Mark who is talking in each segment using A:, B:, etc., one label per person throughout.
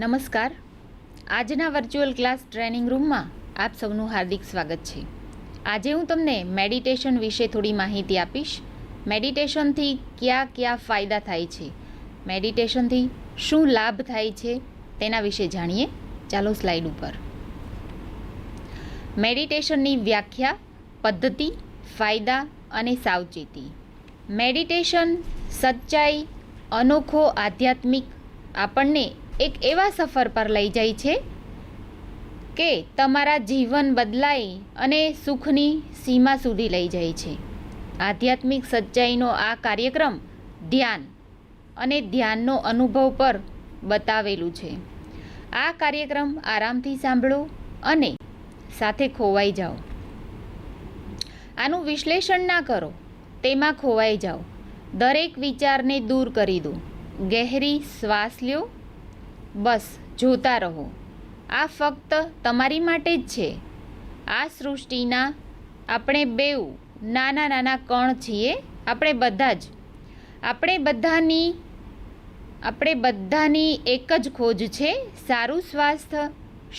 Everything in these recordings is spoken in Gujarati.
A: નમસ્કાર. આજના વર્ચ્યુઅલ ક્લાસ ટ્રેનિંગ રૂમમાં આપ સૌનું હાર્દિક સ્વાગત છે. આજે હું તમને મેડિટેશન વિશે થોડી માહિતી આપીશ. મેડિટેશનથી કયા ફાયદા થાય છે, મેડિટેશનથી શું લાભ થાય છે તેના વિશે જાણીએ. ચાલો સ્લાઇડ ઉપર. મેડિટેશનની વ્યાખ્યા, પદ્ધતિ, ફાયદા અને સાવચેતી. મેડિટેશન સચ્ચાઈ, અનોખો આધ્યાત્મિક આપણને એક એવા સફર પર લઈ જાય છે કે તમારા જીવન બદલાઈ અને સુખની સીમા સુધી લઈ જાય છે. આધ્યાત્મિક સચ્ચાઈનો આ કાર્યક્રમ ધ્યાન અને ધ્યાનનો અનુભવ પર બતાવેલું છે. આ કાર્યક્રમ આરામથી સાંભળો અને સાથે ખોવાઈ જાઓ. આનું વિશ્લેષણ ના કરો, તેમાં ખોવાઈ જાઓ. દરેક વિચારને દૂર કરી દો. ગહેરી શ્વાસ લ્યો. બસ જોતા રહો. આ ફક્ત તમારી માટે જ છે. આ સૃષ્ટિના આપણે બેઉ નાના નાના કણ છીએ. આપણે બધાની એક જ ખોજ છે, સારું સ્વાસ્થ્ય,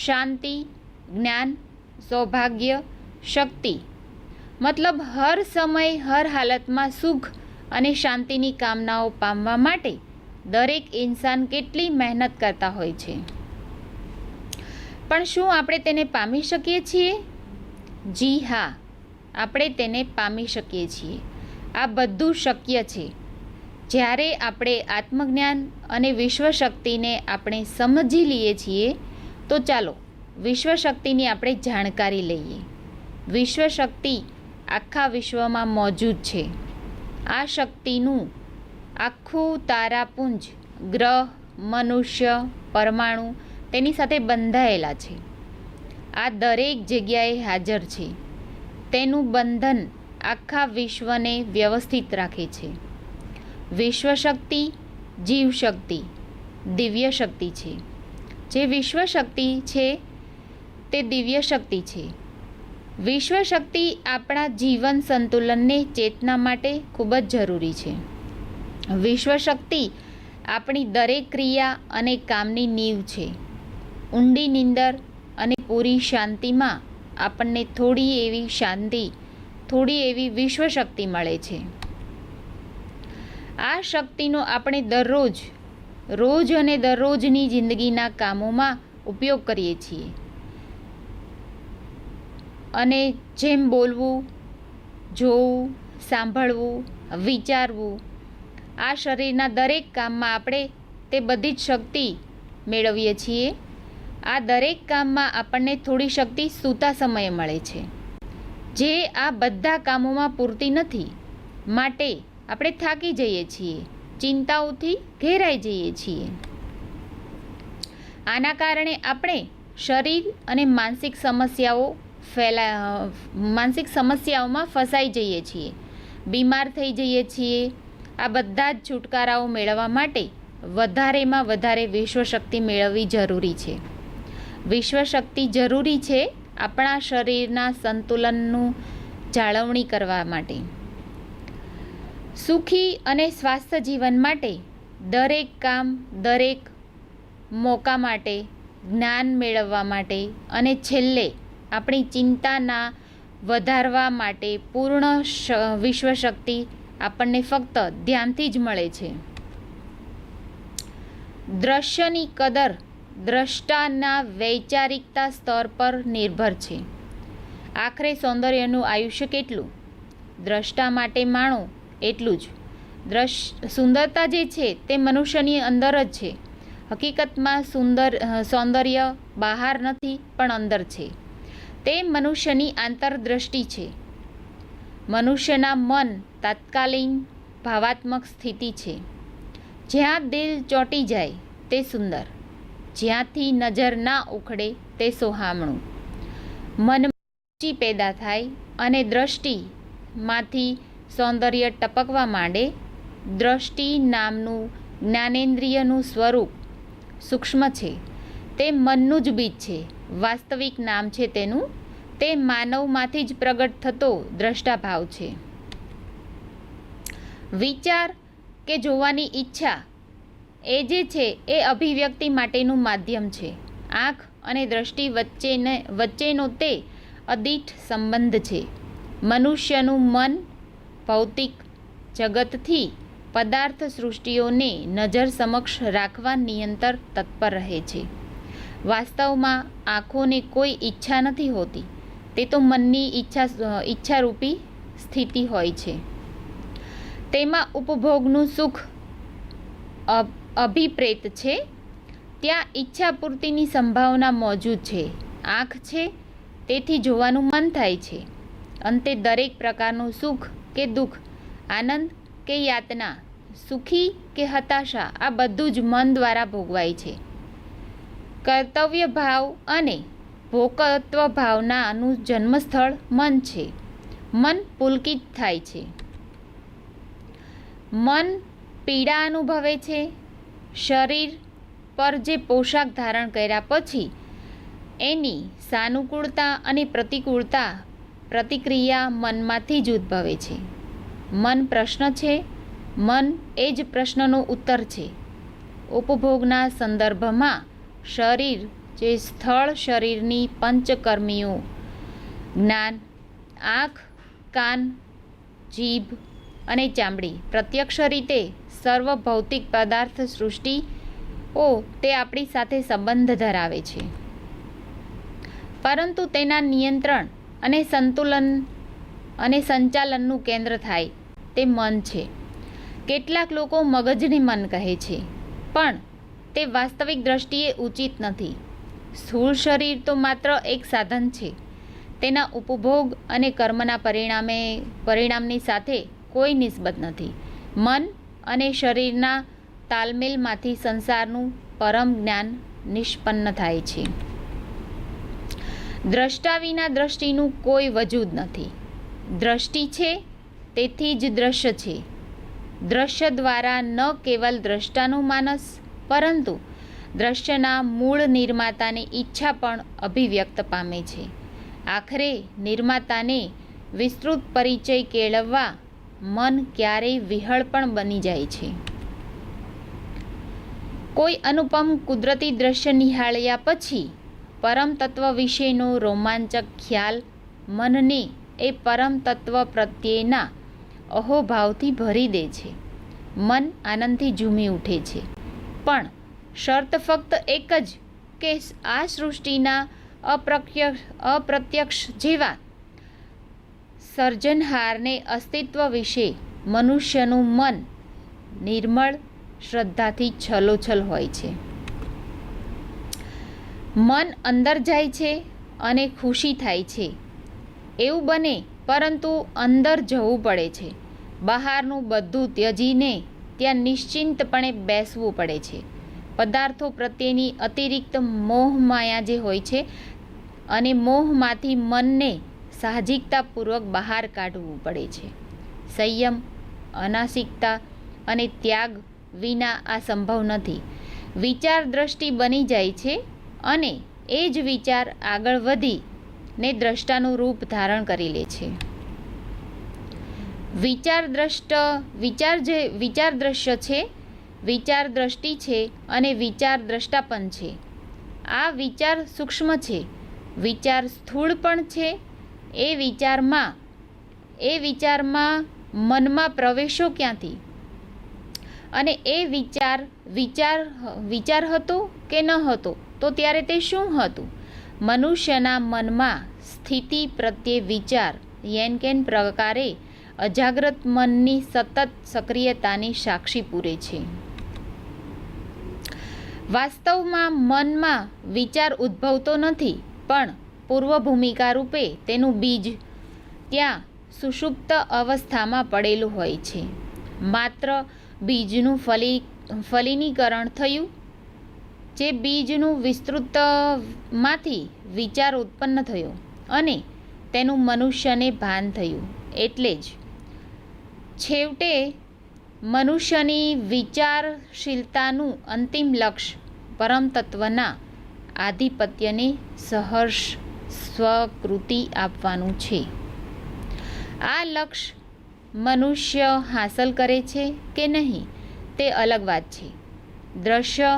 A: શાંતિ, જ્ઞાન, સૌભાગ્ય, શક્તિ. મતલબ હર સમય હર હાલતમાં સુખ અને શાંતિની કામનાઓ પામવા માટે દરેક ઇન્સાન કેટલી મહેનત કરતા હોય છે. પણ શું આપણે તેને પામી શકીએ છીએ? જી હા, આપણે તેને પામી શકીએ છીએ. આ બધું શક્ય છે જ્યારે આપણે આત્મજ્ઞાન અને વિશ્વશક્તિને આપણે સમજી લઈએ છીએ. તો ચાલો વિશ્વશક્તિની આપણે જાણકારી લઈએ. વિશ્વશક્તિ આખા વિશ્વમાં મોજૂદ છે. આ શક્તિનું આખું તારાપુંજ, ગ્રહ, મનુષ્ય, પરમાણુ તેની સાથે બંધાયેલા છે. આ દરેક જગ્યાએ હાજર છે. તેનું બંધન આખા વિશ્વને વ્યવસ્થિત રાખે છે. વિશ્વશક્તિ જીવશક્તિ, દિવ્ય શક્તિ છે. જે વિશ્વશક્તિ છે તે દિવ્ય શક્તિ છે. વિશ્વશક્તિ આપણા જીવન સંતુલનને ચેતના માટે ખૂબ જ જરૂરી છે. વિશ્વશક્તિ આપણી દરેક ક્રિયા અને કામની નીવ છે. ઊંડી નીંદર અને પૂરી શાંતિમાં આપણને થોડી એવી શાંતિ, થોડી એવી વિશ્વશક્તિ મળે છે. આ શક્તિનો આપણે દરરોજની જિંદગીના કામોમાં ઉપયોગ કરીએ છીએ. અને જેમ બોલવું, જોવું, સાંભળવું, વિચારવું, આ શરીરના દરેક કામમાં આપણે તે બધી જ શક્તિ મેળવીએ છીએ. આ દરેક કામમાં આપણને થોડી શક્તિ સૂતા સમયે મળે છે, જે આ બધા કામોમાં પૂરતી નથી. માટે આપણે થાકી જઈએ છીએ, ચિંતાઓથી ઘેરાઈ જઈએ છીએ. આના કારણે આપણે શરીર અને માનસિક સમસ્યાઓમાં ફસાઈ જઈએ છીએ, બીમાર થઈ જઈએ છીએ. આ બધા જ છુટકારાઓ મેળવવા માટે વધારેમાં વધારે વિશ્વશક્તિ મેળવવી જરૂરી છે. વિશ્વશક્તિ જરૂરી છે આપણા શરીરના સંતુલનનું જાળવણી કરવા માટે. સુખી અને સ્વાસ્થ્ય જીવન માટે દરેક કામ, દરેક મોકા માટે, જ્ઞાન મેળવવા માટે અને છેલ્લે આપણી ચિંતાના વધારવા માટે પૂર્ણ વિશ્વશક્તિ આપણને ફક્ત ધ્યાનથી જ મળે છે. દ્રશ્યની કદર દ્રષ્ટાના વૈચારિકતા સ્તર પર નિર્ભર છે. આખરે સૌંદર્યનું આયુષ્ય કેટલું, દ્રષ્ટા માટે માણો એટલું જ. સુંદરતા જે છે તે મનુષ્યની અંદર જ છે. હકીકતમાં સૌંદર્ય બહાર નથી પણ અંદર છે. તે મનુષ્યની આંતરદ્રષ્ટિ છે. મનુષ્યના મન તાત્કાલિક ભાવાત્મક સ્થિતિ છે. જ્યાં દિલ ચોંટી જાય તે સુંદર, જ્યાંથી નજર ના ઉખડે તે સોહામણું. મનમાં રુચિ પેદા થાય અને દ્રષ્ટિમાંથી સૌંદર્ય ટપકવા માંડે. દ્રષ્ટિ નામનું જ્ઞાનેન્દ્રિયનું સ્વરૂપ સૂક્ષ્મ છે. તે મનનું જ બીજ છે. વાસ્તવિક નામ છે તેનું. તે માનવમાંથી જ પ્રગટ થતો દ્રષ્ટાભાવ છે. વિચાર કે જોવાની ઈચ્છા એ જે છે એ અભિવ્યક્તિ માટેનું માધ્યમ છે. આંખ અને દ્રષ્ટિ વચ્ચેનો તે અદિઠ સંબંધ છે. મનુષ્યનું મન ભૌતિક જગતથી પદાર્થ સૃષ્ટિઓને નજર સમક્ષ રાખવા નિરંતર તત્પર રહે છે. વાસ્તવમાં આંખોને કોઈ ઈચ્છા નથી હોતી, તે તો મનની ઈચ્છારૂપી સ્થિતિ હોય છે. તેમાં ઉપભોગનું સુખ અભિપ્રેત છે. ત્યાં ઈચ્છા પૂર્તિની સંભાવના મોજૂદ છે. આંખ છે તેથી જોવાનું મન થાય છે. અંતે દરેક પ્રકારનું સુખ કે દુઃખ, આનંદ કે યાતના, સુખી કે હતાશા, આ બધું જ મન દ્વારા ભોગવાય છે. કર્તવ્ય ભાવ અને ભોગત્વ ભાવનાનું જન્મસ્થળ મન છે. મન પુલકિત થાય છે. મન પીડા અનુભવે છે. શરીર પર જે પોશાક ધારણ કર્યા પછી એની સાનુકૂળતા અને પ્રતિક્રિયા મનમાંથી જ ઉદ્ભવે છે. મન પ્રશ્ન છે. મન એ જ પ્રશ્નનો ઉત્તર છે. ઉપભોગના સંદર્ભમાં શરીર જે સ્થળ શરીરની પંચકર્મીઓ જ્ઞાન, આંખ, કાન, જીભ અને ચામડી પ્રત્યક્ષ રીતે સર્વ ભૌતિક પદાર્થ સૃષ્ટિઓ તે આપણી સાથે સંબંધ ધરાવે છે. પરંતુ તેના નિયંત્રણ અને સંતુલન અને સંચાલનનું કેન્દ્ર થાય તે મન છે. કેટલાક લોકો મગજને મન કહે છે, પણ તે વાસ્તવિક દ્રષ્ટિએ ઉચિત નથી. સ્થૂળ શરીર તો માત્ર એક સાધન છે. તેના ઉપભોગ અને કર્મના પરિણામની સાથે કોઈ નિસ્બત નથી. મન અને શરીરના તાલમેલમાંથી સંસારનું પરમ જ્ઞાન નિષ્પન્ન થાય છે. દ્રષ્ટા વિના દ્રષ્ટિનું કોઈ વજૂદ નથી. દ્રષ્ટિ છે તેથી જ દ્રશ્ય છે. દ્રશ્ય દ્વારા ન કેવલ દ્રષ્ટાનું માનસ, પરંતુ દ્રશ્યના મૂળ નિર્માતાની ઈચ્છા પણ અભિવ્યક્ત પામે છે. આખરે નિર્માતાને વિસ્તૃત પરિચય કેળવવા મન ક્યારેય વિહળ પણ બની જાય છે. કોઈ અનુપમ કુદરતી દ્રશ્ય નિહાળ્યા પછી પરમ તત્વ વિશેનો રોમાંચક ખ્યાલ મનને એ પરમ તત્વ પ્રત્યેના અહોભાવથી ભરી દે છે. મન આનંદથી ઝૂમી ઉઠે છે. પણ શરત ફક્ત એક જ કે આ સૃષ્ટિના અપ્રત્યક્ષ જેવા સર્જનહારને અસ્તિત્વ વિશે મનુષ્યનું મન નિર્મળ શ્રદ્ધાથી છલોછલ હોય છે. મન અંદર જાય છે અને ખુશી થાય છે. એવું બને, પરંતુ અંદર જવું પડે છે. બહારનું બધું ત્યજીને ત્યાં નિશ્ચિંતપણે બેસવું પડે છે. પદાર્થો પ્રત્યેની અતિરિક્ત મોહમાયા જે હોય છે અને મોહમાંથી મનને સાહજિકતાપૂર્વક બહાર કાઢવું પડે છે. સંયમ, અનાસિકતા અને ત્યાગ વિના આ સંભવ નથી. વિચાર દ્રષ્ટિ બની જાય છે અને એ જ વિચાર આગળ વધીને દ્રષ્ટાનું રૂપ ધારણ કરી લે છે. વિચાર દ્રશ્ય છે, વિચાર દ્રષ્ટિ છે અને વિચાર દ્રષ્ટા પણ છે. આ વિચાર સૂક્ષ્મ છે, વિચાર સ્થૂળ પણ છે. એ વિચારમાં મનમાં પ્રવેશો ક્યાંથી? અને એ વિચાર હતો કે ન હતો, તો ત્યારે તે શું હતું? મનુષ્યના મનમાં સ્થિતિ પ્રત્યે વિચાર કેન પ્રકારે અજાગ્રત મનની સતત સક્રિયતાની સાક્ષી પૂરે છે. વાસ્તવમાં મનમાં વિચાર ઉદ્ભવતો નથી, પણ પૂર્વ ભૂમિકા રૂપે તેનું બીજ ત્યાં સુષુપ્ત અવસ્થામાં પડેલું હોય છે. માત્ર બીજનું ફલિનીકરણ થયું, જે બીજનું વિસ્તૃતમાંથી વિચાર ઉત્પન્ન થયો અને તેનું મનુષ્યને ભાન થયું. એટલે જ છેવટે મનુષ્યની વિચારશીલતાનું અંતિમ લક્ષ્ય પરમ તત્વના આધિપત્યને સહર્ષ સ્વીકૃતિ આપવાનું છે. આ લક્ષ્ય મનુષ્ય હાંસલ કરે છે કે નહીં તે અલગ વાત છે, દ્રશ્ય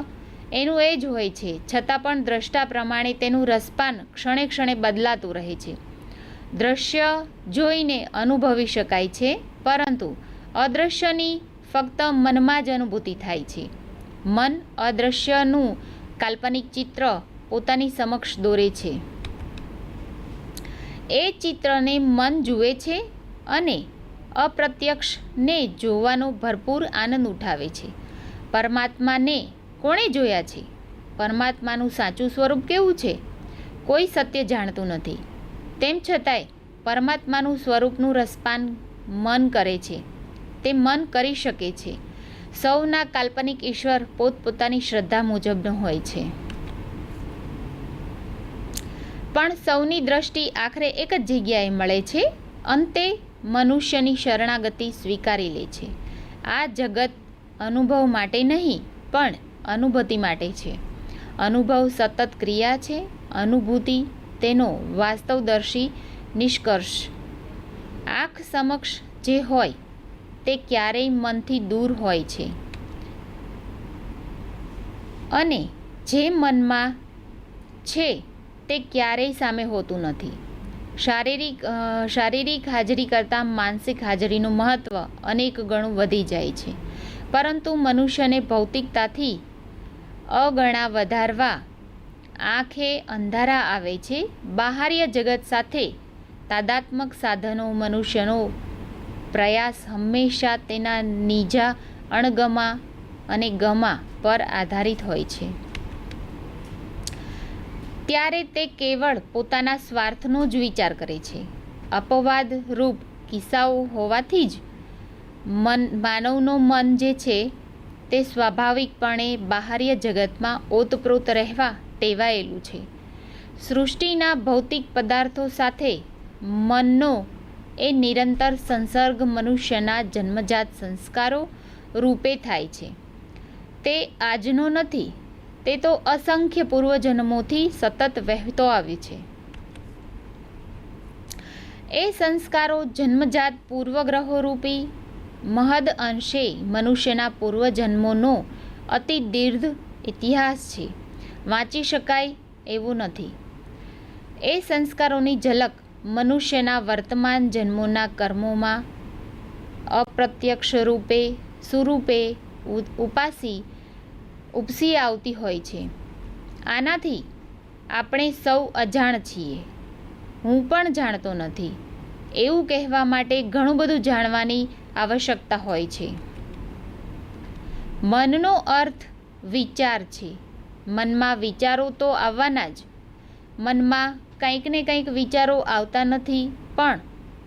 A: એનું એ જ હોય છે, છતાં પણ દ્રષ્ટા પ્રમાણે તેનું રસપાન ક્ષણે ક્ષણે બદલાતું રહે છે. દ્રશ્ય જોઈને અનુભવી શકાય છે, પરંતુ અદૃશ્યની ફક્ત મનમાં જ અનુભૂતિ થાય છે. મન અદૃશ્યનું કાલ્પનિક ચિત્ર પોતાની સમક્ષ દોરે છે. એ ચિત્રને મન જુએ છે અને અપ્રત્યક્ષને જોવાનો ભરપૂર આનંદ ઉઠાવે છે. પરમાત્માને કોણે જોયા છે? પરમાત્માનું સાચું સ્વરૂપ કેવું છે? કોઈ સત્ય જાણતું નથી. તેમ છતાંય પરમાત્માનું સ્વરૂપનું રસપાન મન કરે છે. તે મન કરી શકે છે. સૌના કાલ્પનિક ઈશ્વર પોતપોતાની શ્રદ્ધા મુજબનો હોય છે, પણ સૌની દ્રષ્ટિ આખરે એક જ જગ્યાએ મળે છે. અંતે મનુષ્યની શરણાગતિ સ્વીકારી લે છે. આ જગત અનુભવ માટે નહીં, પણ અનુભૂતિ માટે છે. અનુભવ સતત ક્રિયા છે, અનુભૂતિ તેનો વાસ્તવદર્શી નિષ્કર્ષ. આંખ સમક્ષ જે હોય તે ક્યારેય મનથી દૂર હોય છે, અને જે મનમાં છે તે ક્યારેય સામે હોતું નથી. શારીરિક હાજરી કરતાં માનસિક હાજરીનું મહત્ત્વ અનેક ગણું વધી જાય છે, પરંતુ મનુષ્યને ભૌતિકતાથી અગણા વધારવા આંખે અંધારા આવે છે. બાહ્ય જગત સાથે તાદાત્મક સાધનો મનુષ્યનો પ્રયાસ હંમેશા તેના નીજા અણગમા અને ગમા પર આધારિત હોય છે. ત્યારે તે કેવળ પોતાના સ્વાર્થનો જ વિચાર કરે છે. અપવાદરૂપ કિસ્સાઓ હોવાથી જ માનવનું મન જે છે તે સ્વાભાવિકપણે બાહ્ય જગતમાં ઓતપ્રોત રહેવા ટેવાયેલું છે. સૃષ્ટિના ભૌતિક પદાર્થો સાથે મનનો એ નિરંતર સંસર્ગ મનુષ્યના જન્મજાત સંસ્કારો રૂપે થાય છે. તે આજનો નથી, તે તો અસંખ્ય પૂર્વજન્મોથી સતત વહેતો આવ્યો છે. એ સંસ્કારો જન્મજાત પૂર્વગ્રહોરૂપી મહદ અંશે મનુષ્યના પૂર્વજન્મોનો અતિ દીર્ઘ ઇતિહાસ છે. વાંચી શકાય એવું નથી. એ સંસ્કારોની ઝલક મનુષ્યના વર્તમાન જન્મોના કર્મોમાં અપ્રત્યક્ષ રૂપે સુરૂપે ઉપસી આવતી હોય છે. આનાથી આપણે સૌ અજાણ છીએ. હું પણ જાણતો નથી. એવું કહેવા માટે ઘણું બધું જાણવાની આવશ્યકતા હોય છે. મનનો અર્થ વિચાર છે. મનમાં વિચારો તો આવવાના જ. મનમાં કંઈક ને કંઈક વિચારો આવતા નથી, પણ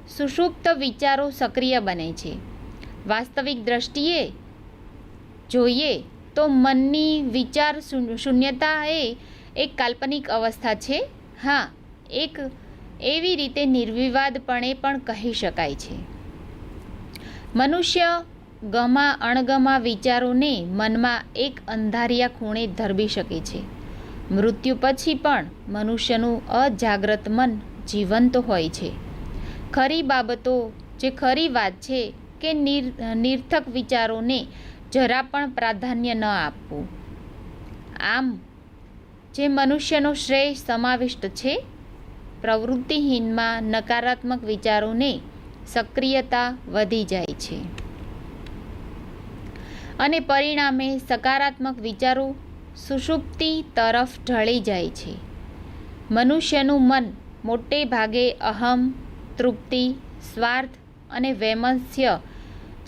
A: સુષુપ્ત વિચારો સક્રિય બને છે. વાસ્તવિક દ્રષ્ટિએ જોઈએ તો મનની વિચાર શૂન્યતા એ એક કાલ્પનિક અવસ્થા છે. હા, એક એવી રીતે નિર્વિવાદપણે પણ કહી શકાય છે. મનુષ્ય ગમા અણગમા વિચારોને મનમાં એક અંધારિયા ખૂણે ધરબી શકે છે. મૃત્યુ પછી પણ મનુષ્યનું અજાગ્રત મન જીવંત હોય છે. ખરી બાબતો જે ખરી વાત છે કે નિરર્થક વિચારોને જરા પણ પ્રાધાન્ય ન આપવું. આમ જે મનુષ્યનો શ્રેય સમાવિષ્ટ છે, પ્રવૃત્તિહીનમાં નકારાત્મક વિચારોને સક્રિયતા વધી જાય છે, અને પરિણામે સકારાત્મક વિચારો સુષુપ્તિ તરફ ઢળી જાય છે. મનુષ્યનું મન મોટે ભાગે અહમ, તૃપ્તિ, સ્વાર્થ અને વૈમનસ્ય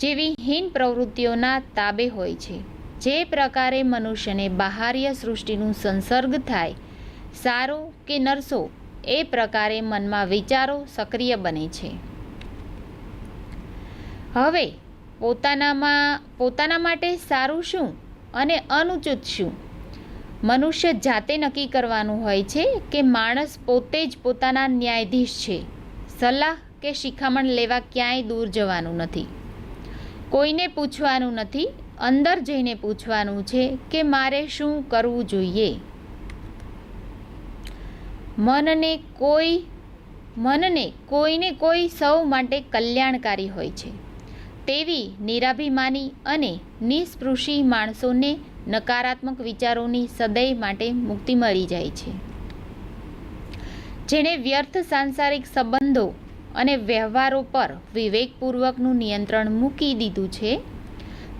A: જેવી હીન પ્રવૃત્તિઓના તાબે હોય છે. જે પ્રકારે મનુષ્યને બાહ્ય સૃષ્ટિનું સંસર્ગ થાય, સારો કે નરસો, એ પ્રકારે મનમાં વિચારો સક્રિય બને છે. હવે પોતાના માટે સારું શું અને અનુચિત શું, મનુષ્ય જાતે નક્કી કરવાનું હોય છે કે માણસ પોતે જ પોતાના ન્યાયાધીશ છે. સલાહ કે શિખામણ લેવા ક્યાંય દૂર જવાનું નથી. કોઈને પૂછવાનું નથી. અંદર જઈને પૂછવાનું છે કે મારે શું કરવું જોઈએ. મનને કોઈને કોઈ સૌ માટે કલ્યાણકારી હોય છે તેવી નિરાભિમાની અને નિસ્પૃશી માણસોને નકારાત્મક વિચારોની સદૈવ માટે મુક્તિ મળી જાય છે. જેણે વ્યર્થ સાંસારિક સંબંધો અને વ્યવહારો પર વિવેકપૂર્વકનું નિયંત્રણ મૂકી દીધું છે,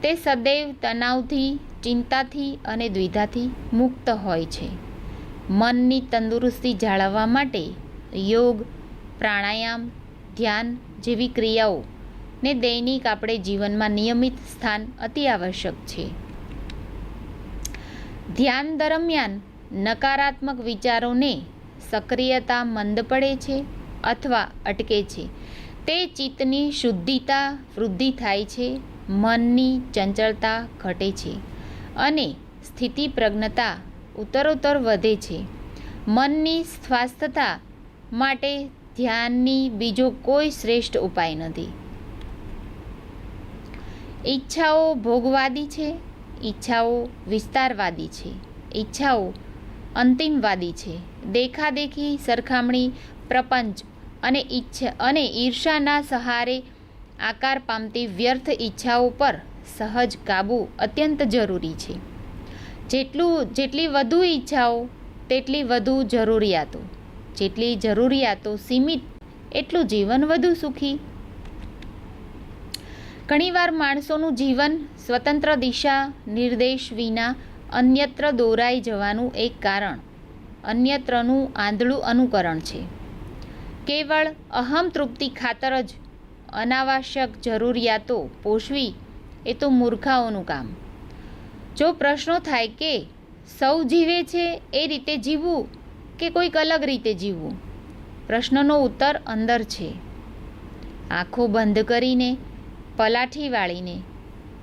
A: તે સદૈવ તણાવથી, ચિંતાથી અને દ્વિધાથી મુક્ત હોય છે. મનની તંદુરસ્તી જાળવવા માટે યોગ, પ્રાણાયામ, ધ્યાન જેવી ક્રિયાઓને દૈનિક આપણે જીવનમાં નિયમિત સ્થાન અતિ આવશ્યક છે. ધ્યાન દરમિયાન નકારાત્મક વિચારોને સક્રિયતા મંદ પડે છે અથવા અટકે છે. તે ચિત્તની શુદ્ધિતા વૃદ્ધિ થાય છે, મનની ચંચળતા ઘટે છે અને સ્થિતિપ્રજ્ઞતા ઉત્તરોત્તર વધે છે. મનની સ્વાસ્થ્યતા માટે ધ્યાનની બીજો કોઈ શ્રેષ્ઠ ઉપાય નથી. ઈચ્છાઓ ભોગવાદી છે, ઈચ્છાઓ વિસ્તારવાદી છે, ઈચ્છાઓ અંતિમવાદી છે. દેખાદેખી, સરખામણી, પ્રપંચ અને ઈર્ષાના સહારે આકાર પામતી વ્યર્થ ઈચ્છાઓ પર સહજ કાબૂ અત્યંત જરૂરી છે. જેટલી વધુ ઈચ્છાઓ તેટલી વધુ જરૂરિયાતો. જેટલી જરૂરિયાતો સીમિત એટલું જીવન વધુ સુખી. ઘણીવાર માણસોનું જીવન સ્વતંત્ર દિશા નિર્દેશ વિના અન્યત્ર દોરાઈ જવાનું એક કારણ અન્યત્રનું આંધળું અનુકરણ છે. કેવળ અહમ તૃપ્તિ ખાતર જ અનાવશ્યક જરૂરિયાતો પોષવી એ તો મૂર્ખાઓનું કામ. જો પ્રશ્નો થાય કે સૌ જીવે છે એ રીતે જીવવું કે કોઈક અલગ રીતે જીવવું, પ્રશ્નનો ઉત્તર અંદર છે. આંખો બંધ કરીને, પલાઠી વાળીને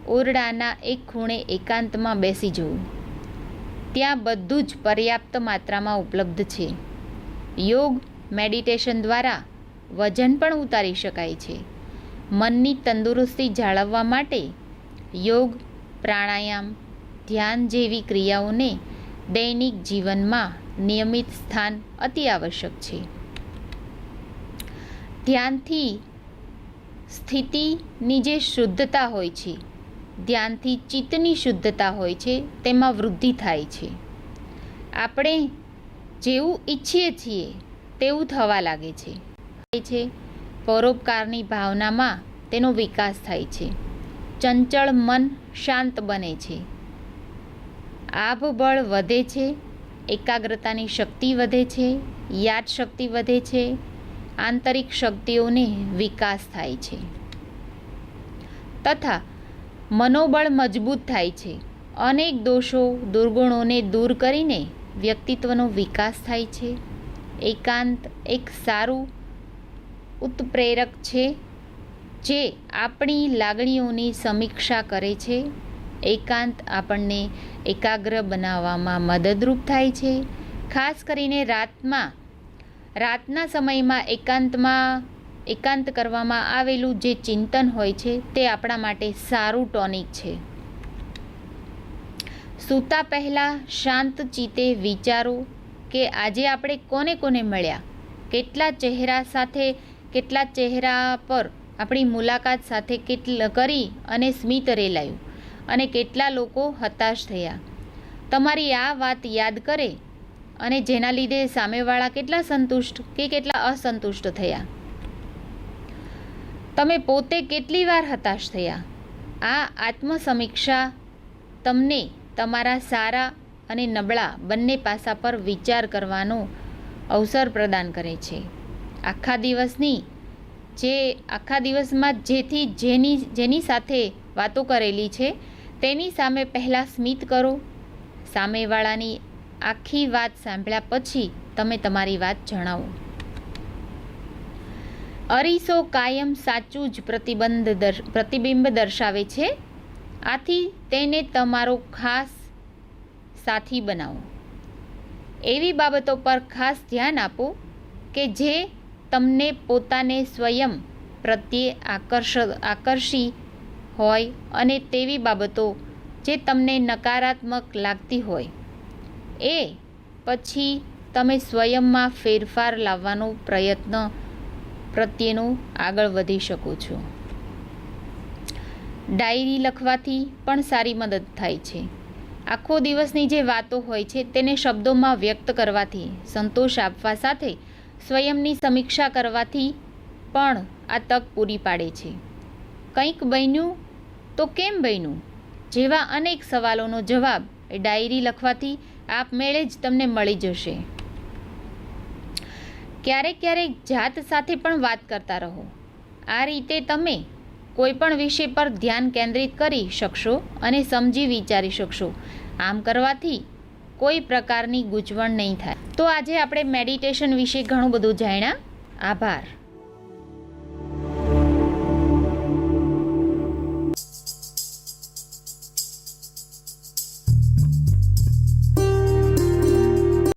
A: ઓરડાના એક ખૂણે એકાંતમાં બેસી જવું. ત્યાં બધું જ પર્યાપ્ત માત્રામાં ઉપલબ્ધ છે. યોગ, મેડિટેશન દ્વારા વજન પણ ઉતારી શકાય છે. મનની તંદુરસ્તી જાળવવા માટે યોગ, પ્રાણાયામ, ધ્યાન જેવી ક્રિયાઓને દૈનિક જીવનમાં નિયમિત સ્થાન અતિ આવશ્યક છે. ધ્યાનથી સ્થિતિની જે શુદ્ધતા હોય છે, ધ્યાનથી ચિત્તની શુદ્ધતા હોય છે, તેમાં વૃદ્ધિ થાય છે. આપણે જેવું ઈચ્છીએ છીએ તેવું થવા લાગે છે. પરોપકારની ભાવનામાં તેનો વિકાસ થાય છે. ચંચળ મન શાંત બને છે. આભબળ વધે છે. એકાગ્રતાની શક્તિ વધે છે. યાદશક્તિ વધે છે. આંતરિક શક્તિઓને વિકાસ થાય છે તથા મનોબળ મજબૂત થાય છે. અનેક દોષો, દુર્ગુણોને દૂર કરીને વ્યક્તિત્વનો વિકાસ થાય છે. એકાંત એક સારું ઉત્પ્રેરક છે જે આપણી લાગણીઓની સમીક્ષા કરે છે. એકાંત આપણને એકાગ્ર બનાવવામાં મદદરૂપ થાય છે. ખાસ કરીને રાતના સમયમાં એકાંત કરવામાં આવેલું જે ચિંતન હોય છે તે આપણા માટે સારું ટોનિક છે. સૂતા પહેલાં શાંત ચિત્તે વિચારો કે આજે આપણે કોને કોને મળ્યા, કેટલા ચહેરા પર આપણી મુલાકાત સાથે કરી અને સ્મિત રેલાયું અને કેટલા લોકો હતાશ થયા. તમારી આ વાત યાદ કરે અને જેના લીધે સામેવાળા કેટલા સંતુષ્ટ કે કેટલા અસંતુષ્ટ થયા. તમે પોતે કેટલી વાર હતાશ થયા. આ આત્મસમીક્ષા તમને તમારા સારા અને નબળા બંને પાસા પર વિચાર કરવાનો અવસર પ્રદાન કરે છે. આખા દિવસમાં જેની સાથે વાતો કરેલી છે તેની સામે પહેલાં સ્મિત કરો. સામેવાળાની આખી વાત સાંભળ્યા પછી તમે તમારી વાત જણાવો. અરીસો કાયમ સાચું જ પ્રતિબિંબ દર્શાવે છે. આથી તેને તમારો ખાસ સાથી બનાવો. એવી બાબતો પર ખાસ ધ્યાન આપો કે જે તમને પોતાને સ્વયં પ્રત્યે આકર્ષી હોય અને તેવી બાબતો જે તમને નકારાત્મક લાગતી હોય એ પછી તમે સ્વયંમાં ફેરફાર લાવવાનો પ્રયત્ન પ્રત્યેનો આગળ વધી શકો છો. ડાયરી લખવાથી પણ સારી મદદ થાય છે. આખો દિવસની જે વાતો હોય છે તેને શબ્દોમાં વ્યક્ત કરવાથી, સંતોષ આપવા સાથે સ્વયંની સમીક્ષા કરવાથી પણ આ તક પૂરી પાડે છે. કંઈક બન્યું તો કેમ બન્યું જેવા અનેક સવાલોનો જવાબ એ ડાયરી લખવાથી આપમેળે જ તમને મળી જશે. ક્યારેક ક્યારેક જાત સાથે પણ વાત કરતા રહો. આ રીતે તમે કોઈ પણ વિષય પર ધ્યાન કેન્દ્રિત કરી શકશો અને સમજી વિચારી શકશો. આમ કરવાથી કોઈ પ્રકારની ગૂંચવણ નહીં થાય. તો આજે આપણે મેડિટેશન વિશે ઘણું બધું જાણ્યા. આભાર.